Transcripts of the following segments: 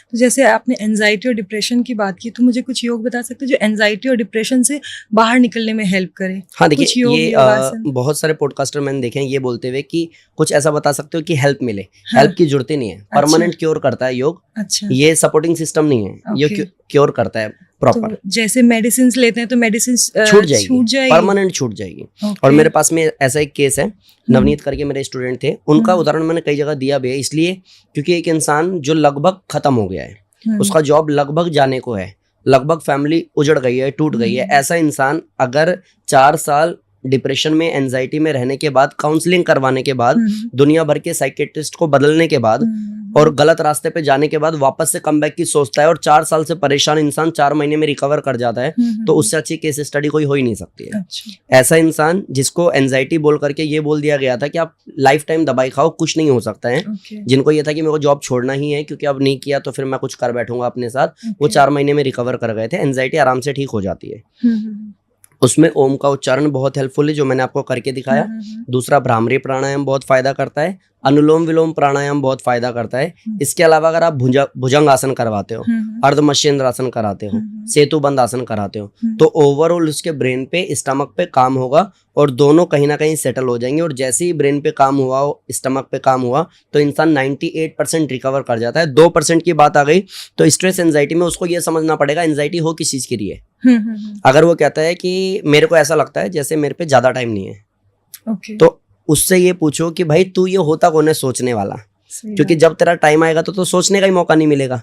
तो जैसे आपने एंजाइटी और डिप्रेशन की बात की, तो मुझे कुछ योग बता सकते हैं जो एंजाइटी और डिप्रेशन से बाहर निकलने में हेल्प करे? हाँ कुछ देखिए, योग, ये योगासन। बहुत सारे पॉडकास्टर मैंने देखे हैं ये बोलते हुए कि कुछ ऐसा बता सकते हो कि हेल्प मिले। हाँ। हेल्प की जरूरत ही नहीं है, परमानेंट क्योर करता है योग। अच्छा। ये सपोर्टिंग सिस्टम नहीं है, ये ओके। क्योर करता है प्रॉपर। तो जैसे मेडिसिन लेते हैं तो मेडिसिन छूट जाएगी, छूट जाएगी। परमानेंट छूट जाएगी। ओके। और मेरे पास में ऐसा एक केस है, नवनीत करके मेरे स्टूडेंट थे, उनका उदाहरण मैंने कई जगह दिया भी है, इसलिए क्योंकि एक इंसान जो लगभग खत्म हो गया है, उसका जॉब लगभग जाने को है, लगभग फैमिली उजड़ गई है, टूट गई है, ऐसा इंसान अगर 4 साल डिप्रेशन में, एंजाइटी में रहने के बाद, काउंसलिंग करवाने के बाद, दुनिया भर के साइकेट्रिस्ट को बदलने के बाद और गलत रास्ते पे जाने के बाद वापस से कमबैक की सोचता है और 4 साल से परेशान इंसान 4 महीने में रिकवर कर जाता है, तो उससे अच्छी केस स्टडी कोई हो ही नहीं सकती है। अच्छा। ऐसा इंसान जिसको एंजाइटी बोल करके ये बोल दिया गया था कि आप लाइफ टाइम दवाई खाओ, कुछ नहीं हो सकता है, ओके। जिनको ये था कि मेरे को जॉब छोड़ना ही है क्योंकि अब नहीं किया तो फिर मैं कुछ कर बैठूंगा अपने साथ, वो ओके। 4 महीने में रिकवर कर गए थे। एंजाइटी आराम से ठीक हो जाती है। उसमें ओम का उच्चारण बहुत हेल्पफुल है, जो मैंने आपको करके दिखाया। दूसरा, भ्रामरी प्राणायाम बहुत फायदा करता है। अनुलोम विलोम प्राणायाम बहुत फायदा करता है। इसके अलावा अगर आप भुजंग आसन करवाते हो, अर्धमशेंद्र आसन कराते हो, सेतु बंद आसन कराते हो, तो ओवरऑल उसके ब्रेन पे, स्टमक पे काम होगा और दोनों कहीं ना कहीं सेटल हो जाएंगे। और जैसे ही ब्रेन पे काम हुआ, स्टमक पे काम हुआ, तो इंसान 98% रिकवर कर जाता है। 2% की बात आ गई तो स्ट्रेस एंजाइटी में उसको ये समझना पड़ेगा एंजाइटी हो किस चीज के लिए। अगर वो कहता है कि मेरे को ऐसा लगता है जैसे मेरे पे ज्यादा टाइम नहीं है, ओके। तो उससे ये पूछो कि भाई तू ये होता कौन है सोचने वाला, क्योंकि जब तेरा टाइम आएगा तो सोचने का ही मौका नहीं मिलेगा।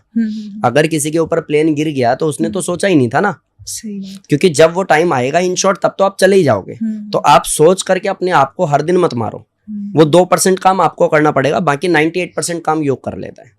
अगर किसी के ऊपर प्लेन गिर गया तो उसने तो सोचा ही नहीं था ना, सही बात। क्योंकि जब वो टाइम आएगा इन शॉर्ट तब तो आप चले ही जाओगे। तो आप सोच करके अपने आप को हर दिन मत मारो। वो 2% काम आपको करना पड़ेगा, बाकी 98% काम योग कर लेता है।